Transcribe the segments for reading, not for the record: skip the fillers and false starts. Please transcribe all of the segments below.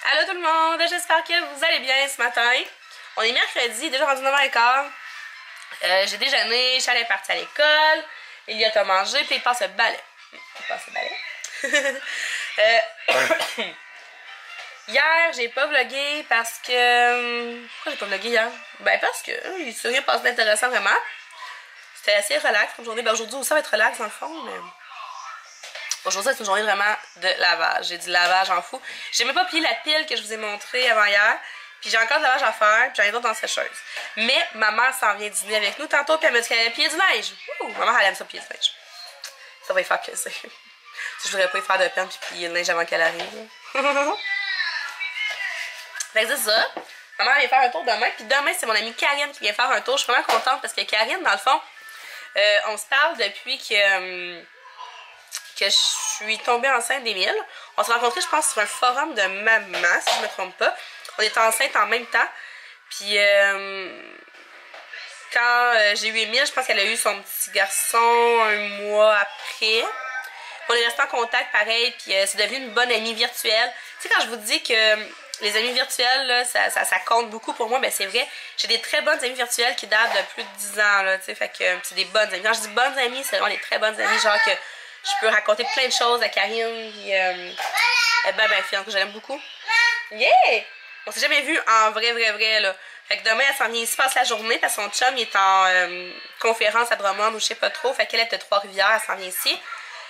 Allô tout le monde, j'espère que vous allez bien ce matin. On est mercredi, déjà rendu 9h15. J'ai déjeuné, je suis allée partir à l'école. Elliot a mangé, puis il passe le balai. Il passe le balai. Hier, j'ai pas vlogué parce que... Pourquoi j'ai pas vlogué hier? Ben parce que il s'est rien passé d'intéressant vraiment. C'était assez relax comme journée. Ben aujourd'hui aussi ça va être relax dans le fond, mais... Aujourd'hui, c'est une journée vraiment de lavage. J'ai du lavage en fou. J'ai même pas plié la pile que je vous ai montrée avant hier. Puis j'ai encore du lavage à faire. Puis j'en ai d'autres dans la sécheuse. Mais ma mère s'en vient dîner avec nous tantôt. Puis elle m'a dit qu'elle allait plier du neige. Ouh, ma mère, elle aime ça plier du neige. Ça va y faire plaisir. Si je voudrais pas y faire de peine puis plier le neige avant qu'elle arrive. Fait que c'est ça. Ma mère vient faire un tour demain. Puis demain, c'est mon amie Karine qui vient faire un tour. Je suis vraiment contente parce que Karine, dans le fond, on se parle depuis que je suis tombée enceinte d'Émile. On s'est rencontrés, je pense, sur un forum de maman, si je me trompe pas. On était enceintes en même temps. Puis, quand j'ai eu Émile, je pense qu'elle a eu son petit garçon un mois après. On est resté en contact, pareil, puis c'est devenu une bonne amie virtuelle. Tu sais, quand je vous dis que les amis virtuels, là, ça compte beaucoup pour moi, ben c'est vrai. J'ai des très bonnes amies virtuelles qui datent de plus de 10 ans, là, tu sais, fait que c'est des bonnes amies. Quand je dis bonnes amies, c'est vraiment des très bonnes amies, genre que je peux raconter plein de choses à Karine, puis elle est ben fière, que j'aime beaucoup. Yeah! On s'est jamais vu en vrai, là. Fait que demain, elle s'en vient ici passer la journée, parce que son chum, il est en conférence à Drummond, ou je sais pas trop, fait qu'elle est de Trois-Rivières, elle s'en vient ici.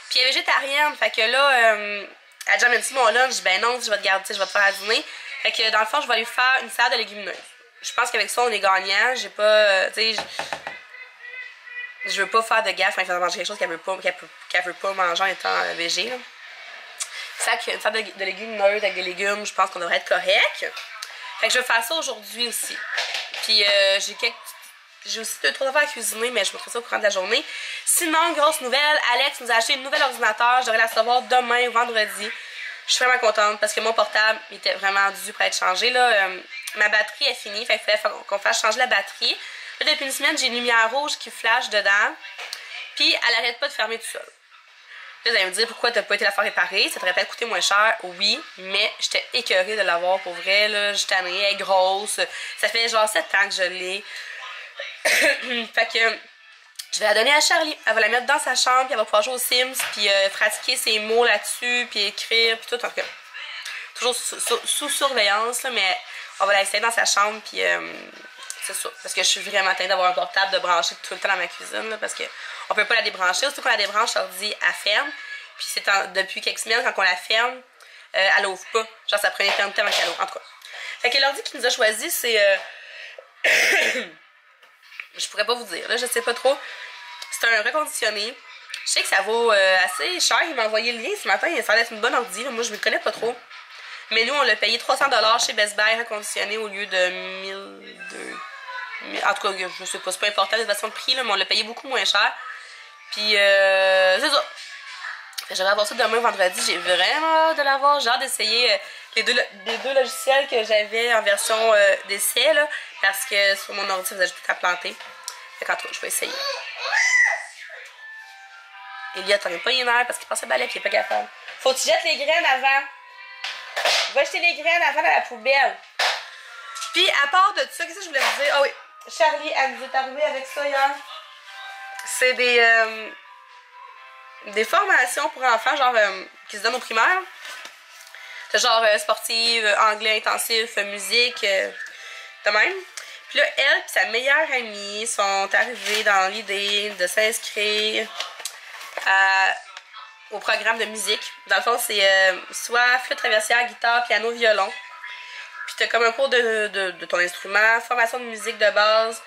Puis elle est végétarienne, fait que là, elle a déjà même dit mon lunch, ben non, je vais te garder, je vais te faire à dîner. Fait que dans le fond, je vais lui faire une salade de légumineuses. Je pense qu'avec ça, on est gagnant, j'ai pas, tu sais... Je veux pas faire de gaffe quand elle fait manger quelque chose qu'elle veut pas manger en étant végé. Fait qu'une salade de légumineuses avec des légumes, je pense qu'on devrait être correct. Fait que je vais faire ça aujourd'hui aussi. Puis j'ai aussi 2-3 affaires à cuisiner, mais je me ferai ça au courant de la journée. Sinon, grosse nouvelle, Alex nous a acheté un nouvel ordinateur. Je devrais la recevoir demain, vendredi. Je suis vraiment contente parce que mon portable était vraiment dû pour être changé. Là, ma batterie est finie, fait qu'il fallait qu'on fasse changer la batterie. Là, depuis une semaine, j'ai une lumière rouge qui flash dedans. Puis, elle arrête pas de fermer tout seul. Là, vous allez me dire pourquoi t'as pas été la faire réparer. Ça t'aurait peut-être coûté moins cher, oui. Mais j'étais écœurée de l'avoir pour vrai. Là, j'étais tannée, elle est grosse. Ça fait genre 7 ans que je l'ai. Fait que je vais la donner à Charlie. Elle va la mettre dans sa chambre, puis elle va pouvoir jouer aux Sims, puis pratiquer ses mots là-dessus, puis écrire, puis tout. En tout cas, toujours sous surveillance, là, mais on va la laisser dans sa chambre, puis... c'est ça, parce que je suis vraiment tannée d'avoir un portable de brancher tout le temps dans ma cuisine, là, parce qu'on peut pas la débrancher. Surtout quand on la débranche, ça dit elle ferme. Puis c'est depuis quelques semaines, quand on la ferme, elle ouvre pas. Genre, ça prenait tellement de temps avant qu'elle ouvre. En tout cas. Fait que l'ordi qu'il nous a choisi, c'est... je pourrais pas vous dire, là, je sais pas trop. C'est un reconditionné. Je sais que ça vaut assez cher. Il m'a envoyé le lien ce matin. Ça a l'air une bonne ordi. Là. Moi, je me connais pas trop. Mais nous, on l'a payé 300$ chez Best Buy reconditionné au lieu de 1200. En tout cas, je sais pas, c'est pas important de façon de prix, là, mais on l'a payé beaucoup moins cher. Puis, c'est ça. J'aimerais avoir ça demain, vendredi. J'ai vraiment hâte de l'avoir. J'ai hâte d'essayer les deux logiciels que j'avais en version d'essai, là, parce que sur mon ordi, ça faisait juste à planter. Fait qu'en tout cas, je vais essayer. Elliot, t'en es pas une heure parce qu'il passe le balai et il est pas capable. Faut que tu jettes les graines avant. Va jeter les graines avant dans la poubelle. Puis, à part de ça, qu'est-ce que je voulais vous dire? Ah oui, Charlie, elle nous est arrivée avec ça hier. C'est des formations pour enfants, genre, qui se donnent au primaire. C'est genre sportive, anglais intensif, musique, de même. Puis là, elle et sa meilleure amie sont arrivées dans l'idée de s'inscrire au programme de musique. Dans le fond, c'est soit flûte traversière, guitare, piano, violon. Puis t'as comme un cours de ton instrument, formation de musique de base,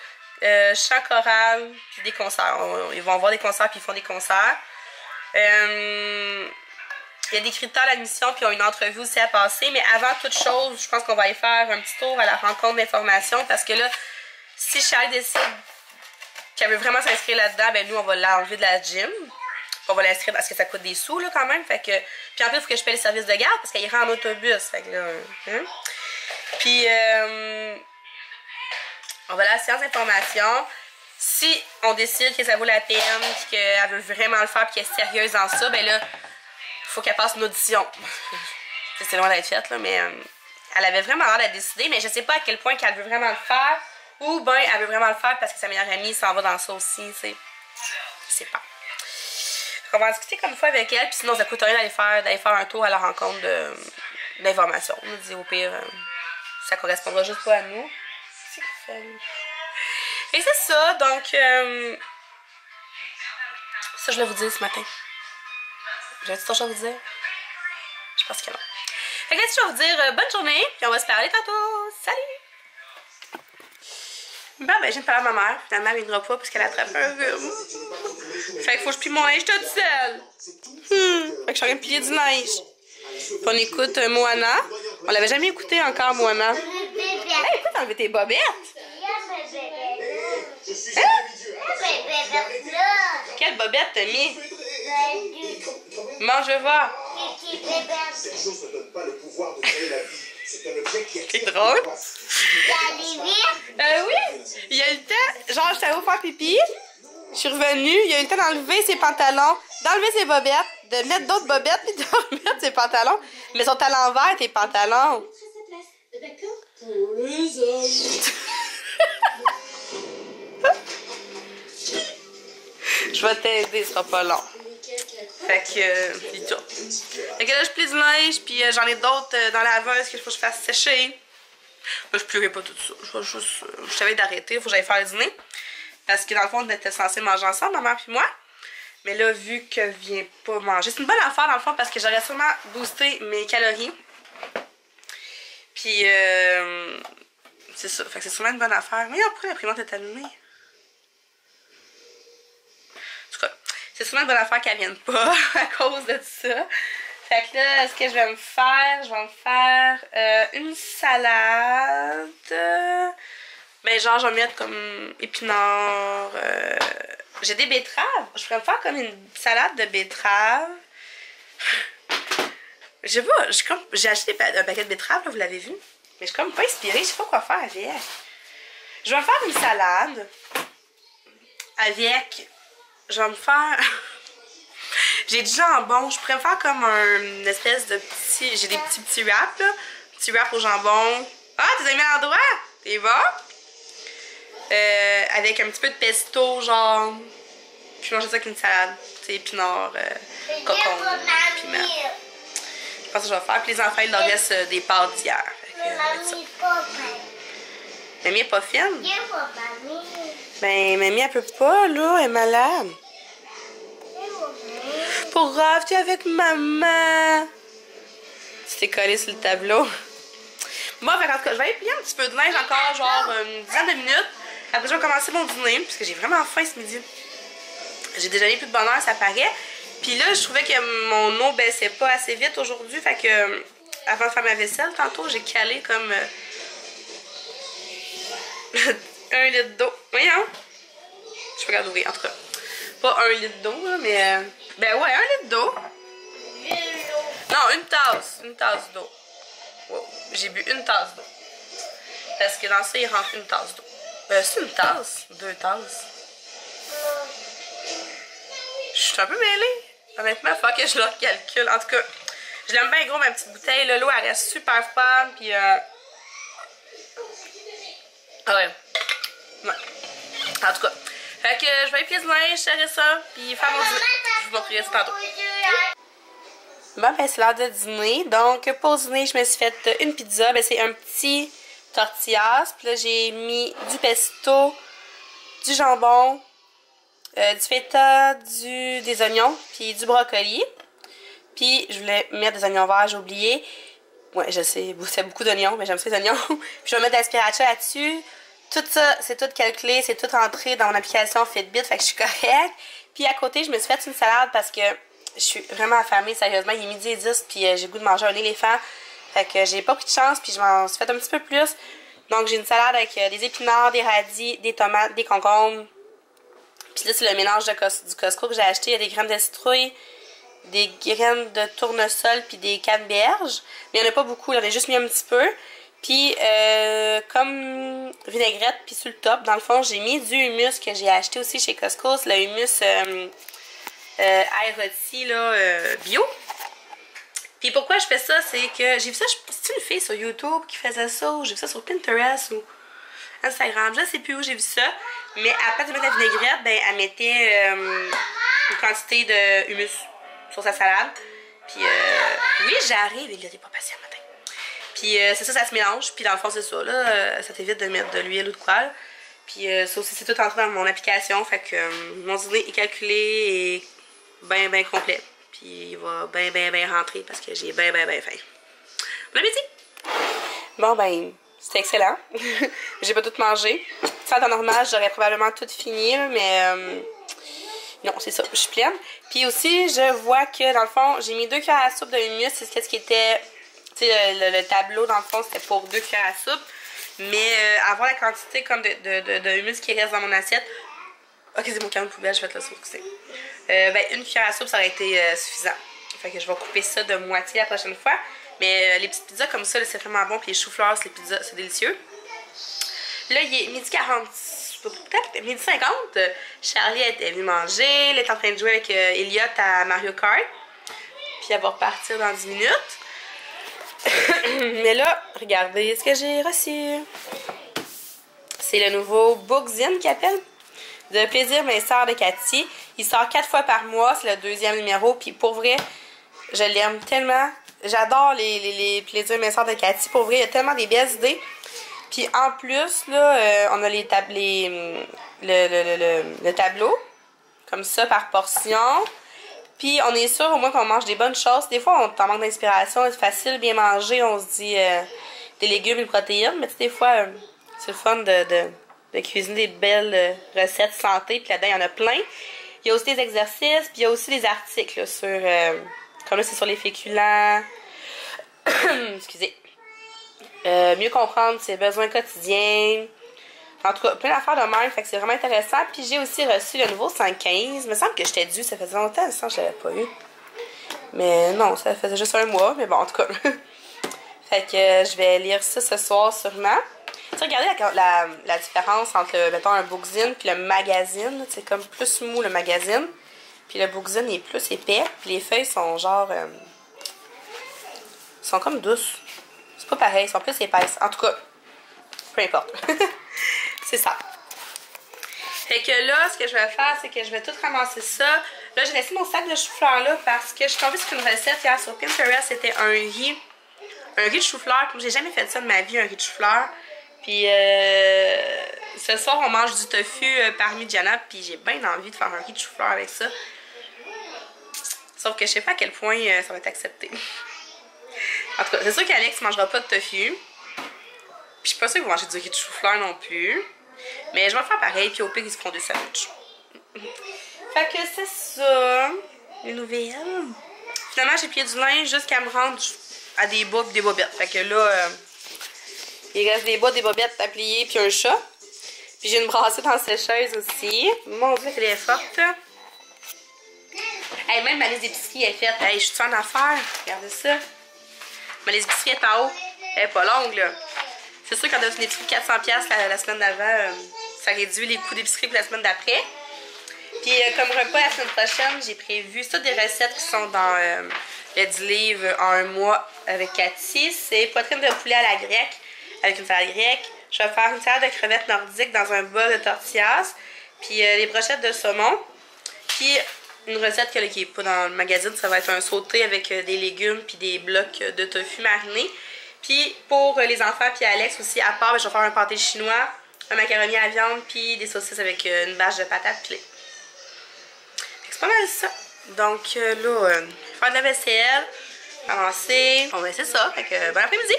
chant choral, puis des concerts. Ils vont avoir des concerts, puis ils font des concerts. Il y a des critères d'admission, puis ils ont une entrevue aussi à passer. Mais avant toute chose, je pense qu'on va aller faire un petit tour à la rencontre d'information. Parce que là, si Charlie décide qu'elle veut vraiment s'inscrire là-dedans, ben nous, on va l'enlever de la gym. On va l'inscrire parce que ça coûte des sous, là, quand même. Fait que... Puis en plus, il faut que je paye les services de garde parce qu'elle ira en autobus. Fait que là... Hein? Puis, on va aller à la séance d'information. Si on décide que ça vaut la peine, qu'elle veut vraiment le faire, puis qu'elle est sérieuse dans ça, ben là, il faut qu'elle passe une audition. C'est loin d'être fait, là, mais Elle avait vraiment l'air d'être décidée, mais je sais pas à quel point qu'elle veut vraiment le faire. Ou ben elle veut vraiment le faire parce que sa meilleure amie s'en va dans ça aussi, tu sais. Je sais pas. On va en discuter comme une fois avec elle, puis sinon ça coûte rien d'aller faire un tour à la rencontre d'informations. On nous dit au pire, ça correspondra juste pas à nous. C'est qu'il fait. Et c'est ça, donc ça je voulais vous dire ce matin. J'avais-tu autre chose à vous dire? Je pense que non. Fait que là, je vais vous dire bonne journée, puis on va se parler tantôt. Salut! Bon, ben, je viens de parler à ma mère. Finalement, elle ne viendra pas parce qu'elle attrape un rhume. Fait qu'il faut que je plie mon linge toute seule. Fait que je suis en train de plier du linge. Puis on écoute Moana. On l'avait jamais écouté encore, Moana. Hey, écoute, enlever tes bobettes. Hein? Quelle bobette t'as mis? Mange, je vais voir. C'est drôle. Oui, il y a eu le temps, genre j'étais allée faire pipi, je suis revenue, il y a eu le temps d'enlever ses pantalons, d'enlever ses bobettes, de mettre d'autres bobettes puis de remettre ses pantalons. Mais ils sont à l'envers tes pantalons. Je vais t'aider, ce sera pas long. Fait que là, je plie du linge, puis j'en ai d'autres dans la laveuse qu'il faut que je fasse sécher. Là, je plierai pas tout ça. Je vais juste. Je savais d'arrêter, il faut que j'aille faire le dîner. Parce que dans le fond, on était censés manger ensemble, ma mère et moi. Mais là, vu qu'elle vient pas manger, c'est une bonne affaire dans le fond parce que j'aurais sûrement boosté mes calories. Puis, c'est ça. Fait que c'est sûrement une bonne affaire. Mais après, l'imprimante est allumée. C'est sûrement une bonne affaire qu'elle vienne pas à cause de ça. Fait que là, ce que je vais me faire, une salade. Ben genre, je vais mettre comme épinards. J'ai des betteraves. Je pourrais me faire comme une salade de betteraves. Je sais pas, j'ai acheté un paquet de betteraves, là, vous l'avez vu. Mais je suis comme pas inspirée, je sais pas quoi faire avec. Je vais me faire une salade avec... Je vais me faire... J'ai du jambon. Je pourrais me faire comme une espèce de petit... J'ai des petits wraps, là. Petit wrap au jambon. Ah, tu as mis à l'endroit? T'es bon? Avec un petit peu de pesto, genre... Puis manger ça avec une salade. Tu sais, épinards, cocon, piment. Je pense que je vais faire. Puis les enfants, il leur reste des pâtes d'hier. Mamie est pas fine? Ben, mamie, elle peut pas, là. Elle est malade. Pour grave, tu es avec maman. Tu t'es collé sur le tableau. Bon, en tout cas, je vais aller plier un petit peu de linge encore, genre une dizaine de minutes. Après, je vais commencer mon dîner, parce que j'ai vraiment faim ce midi. J'ai déjeuné plus de bonne heure, ça paraît. Puis là, je trouvais que mon eau baissait pas assez vite aujourd'hui. Fait que, avant de faire ma vaisselle, tantôt, j'ai calé comme 1 litre d'eau. Voyons. Je suis pas capable d'ouvrir, en tout cas. Pas 1 litre d'eau, là, mais... Ben ouais, 1 litre d'eau. Non, une tasse d'eau. Wow. J'ai bu une tasse d'eau. Parce que dans ça, il rentre une tasse d'eau. C'est une tasse? 2 tasses? Je suis un peu mêlée. Honnêtement, il faut que je le recalcule. En tout cas, je l'aime bien gros, ma petite bouteille. L'eau, elle reste super froide. Puis, ah ouais. En tout cas. Fait que je vais épier du linge, serrer ça, puis faire mon dîner. Je vous montrerai ça tantôt. Bon, ben c'est l'heure de dîner. Donc, pour dîner, je me suis fait une pizza. Ben, c'est un petit tortillas. Puis là, j'ai mis du pesto, du jambon, du feta, des oignons, puis du brocoli. Puis, je voulais mettre des oignons verts, j'ai oublié. Ouais, je sais, c'est beaucoup d'oignons, mais j'aime ça les oignons. Puis, je vais mettre de la sriracha là-dessus. Tout ça, c'est tout calculé, c'est tout rentré dans mon application Fitbit, fait que je suis correcte. Puis à côté, je me suis fait une salade parce que je suis vraiment affamée, sérieusement. Il est midi et 10, puis j'ai le goût de manger un éléphant. Fait que j'ai pas pris de chance, puis je m'en suis fait un petit peu plus. Donc j'ai une salade avec des épinards, des radis, des tomates, des concombres. Puis là, c'est le mélange du Costco que j'ai acheté. Il y a des graines de citrouille, des graines de tournesol, puis des canneberges. Mais il n'y en a pas beaucoup, j'en ai juste mis un petit peu. Puis, comme vinaigrette, puis sur le top, dans le fond, j'ai mis du hummus que j'ai acheté aussi chez Costco. C'est le hummus ail rôti, là, bio. Puis pourquoi je fais ça, c'est que j'ai vu ça, c'est une fille sur YouTube qui faisait ça, ou j'ai vu ça sur Pinterest ou Instagram, je sais plus où j'ai vu ça. Mais à place de mettre la vinaigrette, ben elle mettait une quantité de humus sur sa salade. Puis oui, j'arrive, il est pas patient le matin. Puis c'est ça, ça se mélange. Puis dans le fond, c'est ça, là, ça t'évite de mettre de l'huile ou de quoi. Puis ça aussi, c'est tout entré dans mon application. Fait que mon dîner est calculé et bien complet. Puis il va bien rentrer parce que j'ai bien faim. Bon appétit! Bon ben, c'était excellent. J'ai pas tout mangé. En temps normal, j'aurais probablement tout fini, mais non, c'est ça, je suis pleine. Puis aussi, je vois que dans le fond, j'ai mis 2 cuillères à soupe de humus. C'est ce qui était, tu sais, le tableau dans le fond, c'était pour 2 cuillères à soupe. Mais avoir la quantité comme de humus qui reste dans mon assiette. Ok, c'est mon camion de poubelle, je vais te le saucer. Ben, 1 cuillère à soupe, ça aurait été suffisant. Fait que je vais couper ça de moitié la prochaine fois. Mais les petites pizzas comme ça, c'est vraiment bon. Puis les choux-fleurs, les pizzas, c'est délicieux. Là, il est midi 40, peut-être midi 50. Charlie est venue manger. Elle est en train de jouer avec Elliot à Mario Kart. Puis elle va repartir dans 10 minutes. Mais là, regardez ce que j'ai reçu. C'est le nouveau Bookzine qu'il appelle. De Plaisir Minceur de Cathy. Il sort 4 fois par mois. C'est le 2e numéro. Puis pour vrai, je l'aime tellement. J'adore les Plaisirs Minceur de Cathy. Pour vrai, il y a tellement des belles idées. Puis en plus, là, on a le tableau. Comme ça, par portion. Puis on est sûr au moins qu'on mange des bonnes choses. Des fois, on manque d'inspiration. C'est facile, bien manger. On se dit des légumes et des protéines. Mais tu sais, des fois, c'est le fun de cuisiner des belles recettes santé. Puis là-dedans, il y en a plein. Il y a aussi des exercices. Puis il y a aussi des articles là, sur... comme là, c'est sur les féculents. Excusez. Mieux comprendre ses besoins quotidiens. En tout cas, plein d'affaires de même. Fait que c'est vraiment intéressant. Puis j'ai aussi reçu le nouveau 115. Il me semble que j'étais due. Ça faisait longtemps. Ça, je l'avais pas eu. Mais non, ça faisait juste un mois. Mais bon, en tout cas. Fait que je vais lire ça ce soir sûrement. Tu sais, regardez la différence entre, mettons, un bookzine puis le magazine. C'est comme plus mou le magazine. Puis le bookzine est plus épais. Puis les feuilles sont genre... sont comme douces. C'est pas pareil, elles sont plus épaisses. En tout cas, peu importe. C'est ça. Fait que là, ce que je vais faire, c'est que je vais tout ramasser ça. Là, j'ai laissé mon sac de chou-fleur là parce que je suis tombée sur une recette hier sur Pinterest. C'était un riz de chou-fleur. J'ai jamais fait ça de ma vie, un riz de chou-fleur. Puis ce soir, on mange du tofu parmigiana. Puis j'ai bien envie de faire un riz de chou-fleur avec ça. Sauf que je sais pas à quel point ça va être accepté. En tout cas, c'est sûr qu'Alex ne mangera pas de tofu. Puis je suis pas sûre qu'il va manger du riz de chou-fleur non plus. Mais je vais le faire pareil, puis au pire, ils se font des sandwichs. Fait que c'est ça, les nouvelles. Finalement, j'ai plié du linge jusqu'à me rendre à des bas et des bobettes. Fait que là, il reste des bas, des bobettes à plier, puis un chat. Puis j'ai une brassette en sécheuse aussi. Mon Dieu, elle est forte. Hey, même ma liste d'épicerie est faite. Hey, je suis en affaires. Regardez ça. Ma liste d'épicerie est en haut. Elle est pas longue, là. C'est sûr qu'on a une épicerie de 400$ la semaine d'avant, ça réduit les coûts d'épicerie pour la semaine d'après. Puis comme repas la semaine prochaine, j'ai prévu ça des recettes qui sont dans le 10 livres en un mois avec Cathy. C'est poitrine de poulet à la grecque avec une salade grecque. Je vais faire une salade de crevettes nordiques dans un bol de tortillas. Puis les brochettes de saumon. Puis une recette qui n'est pas dans le magazine, ça va être un sauté avec des légumes puis des blocs de tofu marinés. Puis pour les enfants puis Alex aussi, à part, je vais faire un pâté chinois, un macaroni à viande puis des saucisses avec une bâche de patates pilées. C'est pas mal ça. Donc là, faire de la vaisselle, avancer. Bon ben c'est ça, fait que bon après-midi.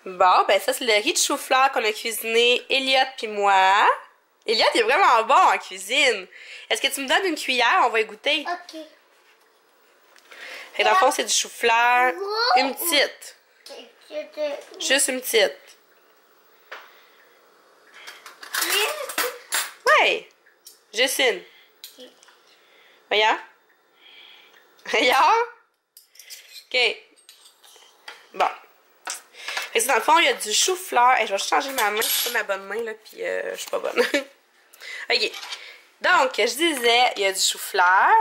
Bon, ben ça c'est le riz de chou-fleur qu'on a cuisiné Elliot puis moi. Elliot il est vraiment bon en cuisine. Est-ce que tu me donnes une cuillère? On va y goûter. Ok. Fait dans le fond, c'est du chou-fleur. Une petite. Juste une petite. Ouais. Juste une. Voyons. Voyons. OK. Bon. Fait que dans le fond, il y a du chou-fleur. Je vais changer ma main. C'est pas ma bonne main, là. Puis je suis pas bonne. OK. Donc, je disais, il y a du chou-fleur.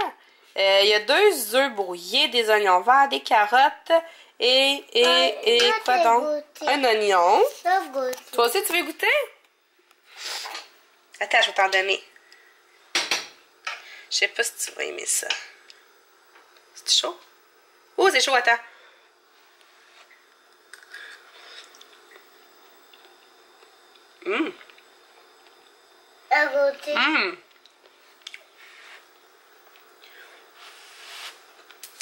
Il y a 2 œufs brouillés, des oignons verts, des carottes et quoi donc? Un oignon. Toi aussi, tu veux goûter? Attends, je vais t'en donner. Je sais pas si tu vas aimer ça. C'est chaud? Oh, c'est chaud, attends. Hum. Hum.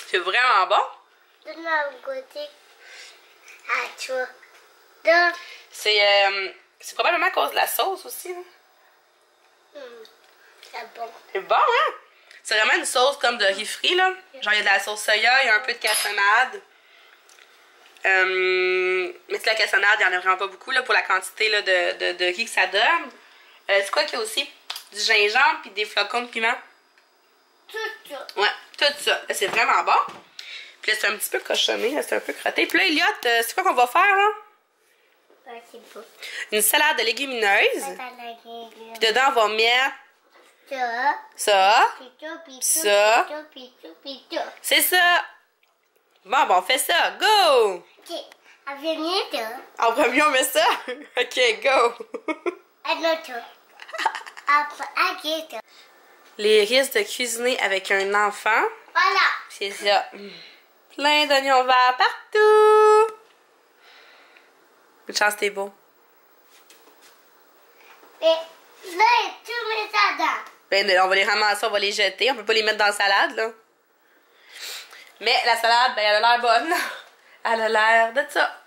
C'est vraiment bon. Donne-moi un goûter. Ah, tu vois. C'est probablement à cause de la sauce aussi. Hein? C'est bon. C'est bon, hein? C'est vraiment une sauce comme de riz frit, là. Genre, il y a de la sauce soya, il y a un peu de cassonade. Mais c'est la cassonade, il n'y en a vraiment pas beaucoup, là, pour la quantité là, de riz que ça donne. C'est quoi qu'il y a aussi? Du gingembre puis des flocons de piment. Tout ça. Ouais, tout ça. C'est vraiment bon. Puis là, c'est un petit peu cochonné, c'est un peu crotté. Puis là, Elliot, c'est quoi qu'on va faire, là? C'est beau. Une salade de légumineuses. Puis dedans, on va mettre Ça. ça. C'est ça. Bon, on fait ça. Go! Ok. Avec mieux, En premier, on met ça? OK, go! Après, Les risques de cuisiner avec un enfant. voilà. C'est ça. Plein d'oignons verts partout. Une chance, t'es beau. Et là, tu mets ça dedans. Ben, on va les ramasser, on va les jeter. On peut pas les mettre dans la salade, là. Mais la salade, ben, elle a l'air bonne. Elle a l'air de ça.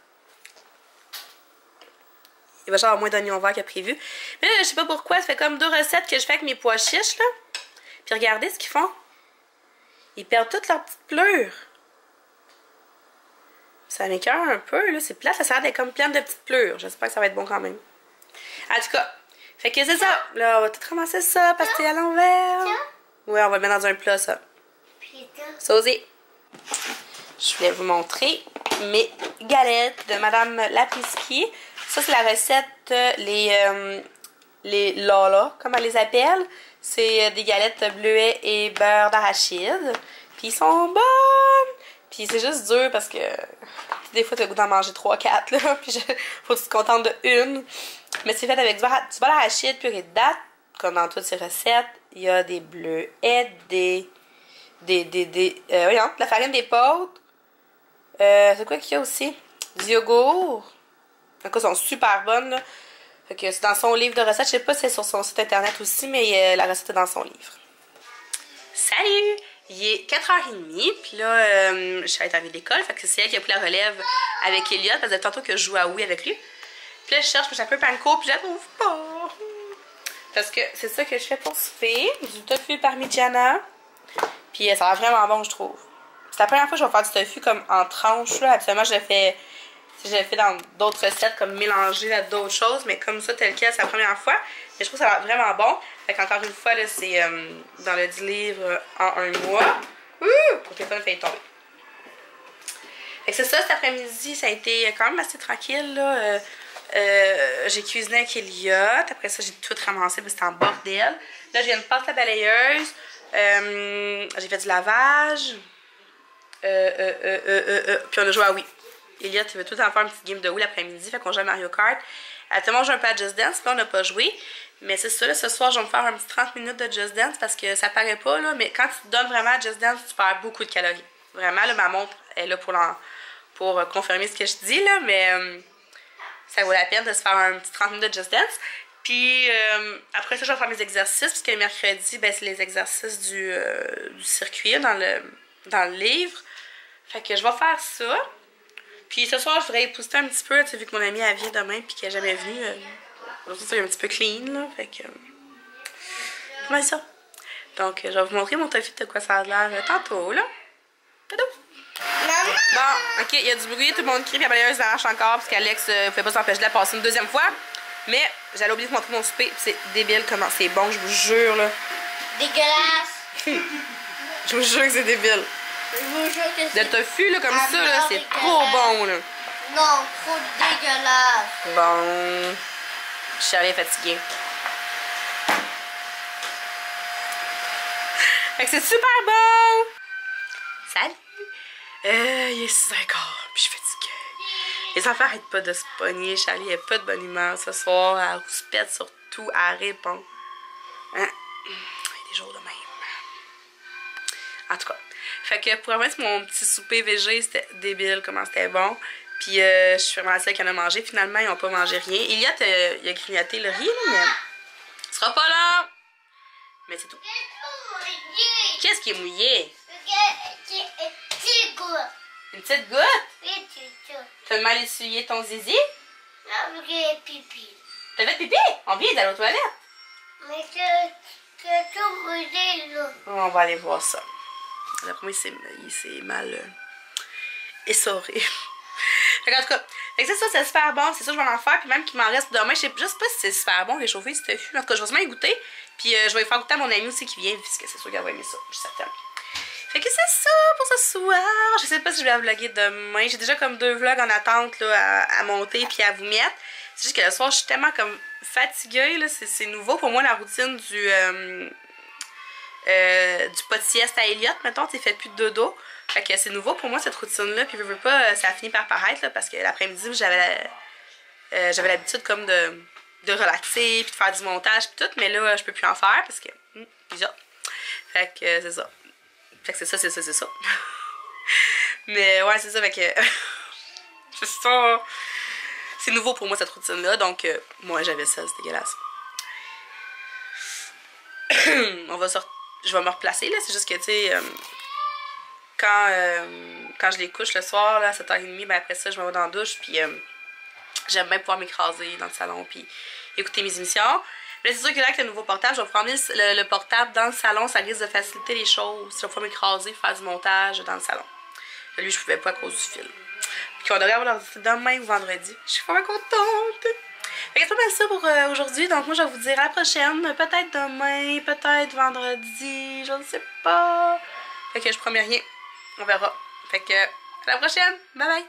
Il va y avoir moins d'oignons verts que prévu. Mais là, je sais pas pourquoi, ça fait comme 2 recettes que je fais avec mes pois chiches, là. Puis regardez ce qu'ils font. Ils perdent toutes leurs petites pleurs. Ça m'écoeure un peu, là. C'est plate, la salade est comme pleine de petites pleurs. J'espère que ça va être bon quand même. En tout cas, fait que c'est ça. Là, on va tout ramasser ça parce que c'est à l'envers. Ouais, on va le mettre dans un plat, ça. Saucer. Je voulais vous montrer mes galettes de Madame Lapiski. Ça, c'est la recette, les Lala, comme elle les appelle. C'est des galettes bleuets et beurre d'arachide. Puis ils sont bonnes! Puis c'est juste dur parce que des fois, tu as le goût d'en manger 3-4, là. Puis faut que tu te contentes de une. Mais c'est fait avec du beurre d'arachide, purée de date, comme dans toutes ces recettes. Il y a des bleuets, voyons, de la farine d'épeautre. C'est quoi qu'il y a aussi? Du yogourt. En tout cas, elles sont super bonnes, là. Fait que c'est dans son livre de recettes. Je sais pas si c'est sur son site internet aussi, mais la recette est dans son livre. Salut! Il est 4h30, puis là, je suis allée à l'école, fait que c'est elle qui a pris la relève avec Elliot, parce que tantôt que je joue à oui avec lui. Puis là, je cherche un peu panko, puis je la trouve pas. Parce que c'est ça que je fais pour souper, du tofu parmigiana. Puis ça a l'air vraiment bon, je trouve. C'est la première fois que je vais faire du tofu comme en tranches, là. Habituellement, je le fais dans d'autres recettes, comme mélanger à d'autres choses, mais comme ça, tel quel, c'est la première fois. Mais je trouve que ça a l'air vraiment bon. Fait qu'encore une fois, là, c'est dans le 10 livres en 1 mois. Ouh! Mon téléphone fait tomber. Fait que c'est ça, cet après-midi, ça a été quand même assez tranquille, là. J'ai cuisiné avec Elliot. Après ça, j'ai tout ramassé parce que c'était en bordel. Là, je viens de passer la balayeuse. J'ai fait du lavage. Puis on a joué à Wii. Elliot, il veut tout le temps faire une petite game de Wii l'après-midi. Fait qu'on joue à Mario Kart. Elle te mange un peu à Just Dance. Là, on n'a pas joué. Mais c'est ça, là, ce soir, je vais me faire un petit 30 minutes de Just Dance parce que ça paraît pas, là. Mais quand tu te donnes vraiment à Just Dance, tu perds beaucoup de calories. Vraiment, là, ma montre est là pour confirmer ce que je dis, là. Mais ça vaut la peine de se faire un petit 30 minutes de Just Dance. Puis après ça, je vais faire mes exercices, puisque le mercredi, ben, c'est les exercices du circuit dans le livre. Fait que je vais faire ça. Puis ce soir, je voudrais poster un petit peu, tu sais, vu que mon amie elle vient demain puis qu'elle n'est jamais venue. C'est un petit peu clean, là. Fait que. Ouais, ça. Donc, je vais vous montrer mon tofu de quoi ça a l'air tantôt, là. Tadou! Bon, ok, il y a du bruit, tout le monde crie, puis la balayeuse arrache encore, parce qu'Alex ne pouvait pas s'empêcher de la passer une deuxième fois. Mais j'allais oublier de vous montrer mon souper, c'est débile comment c'est bon, je vous jure, là. Dégueulasse! Je vous jure que c'est débile. Je vous jure que c'est... Le tofu, là, comme ça, là, c'est trop bon, là. Non, trop dégueulasse. Bon, je suis allée fatiguée. Fait que c'est super bon! Salut! Il est 6h15, puis je suis fatiguée. Les enfants n'arrêtent pas de se pogner. Charlie n'a pas de bonne humeur ce soir. Elle rouspète surtout, elle répond. Hein? Il y a des jours de même. En tout cas. Fait que pour remettre mon petit souper végé, c'était débile comment c'était bon. Puis je suis vraiment la seule qui en a mangé. Finalement, ils n'ont pas mangé rien. Il a grignoté le riz, mais ce sera pas là. Mais c'est tout. Qu'est-ce qui est mouillé? Une petite goutte? Oui, c'est ça. T'as mal essuyé ton zizi? Non, j'ai pipi. T'as fait pipi? On vient d'aller aux toilettes. Mais c'est tout mouillé, là. On va aller voir ça. D'après moi, il s'est mal essoré. Fait en tout cas, c'est ça, c'est super bon. C'est ça que je vais en faire. Puis même qu'il m'en reste demain, je sais pas si c'est super bon réchauffer ce tofu. En tout cas, je vais sûrement y goûter. Puis je vais y faire goûter à mon ami aussi qui vient, puisque c'est sûr qu'elle va aimer ça, je suis certaine. Fait que c'est ça pour ce soir. Je sais pas si je vais vlogger demain. J'ai déjà comme 2 vlogs en attente là, à monter puis à vous mettre. C'est juste que le soir, je suis tellement comme fatiguée. C'est nouveau pour moi la routine du pas de sieste à Elliot, mettons, tu fait plus de dodo. Fait que c'est nouveau pour moi cette routine-là. Puis je veux pas, ça a fini par paraître là, parce que l'après-midi, j'avais l'habitude comme de relaxer puis de faire du montage puis tout. Mais là, je peux plus en faire parce que déjà. Fait que c'est ça. Fait que c'est ça. Mais ouais, c'est ça, fait que c'est ça. C'est nouveau pour moi cette routine-là, donc moi j'avais ça, c'est dégueulasse. Je vais me replacer, là, c'est juste que, tu sais, quand je les couche le soir, là, à 7h30, ben après ça, je me vais dans la douche, puis j'aime bien pouvoir m'écraser dans le salon, puis écouter mes émissions. Mais c'est sûr que là, avec le nouveau portable, je vais prendre le portable dans le salon, ça risque de faciliter les choses. Je vais pouvoir m'écraser, faire du montage dans le salon. Là, lui, je pouvais pas à cause du film. Puis on devrait avoir demain ou vendredi. Je suis vraiment contente! Fait que c'est pas mal ça pour aujourd'hui. Donc moi, je vais vous dire à la prochaine. Peut-être demain, peut-être vendredi, je ne sais pas. Fait que je promets rien. On verra. Fait que à la prochaine! Bye bye!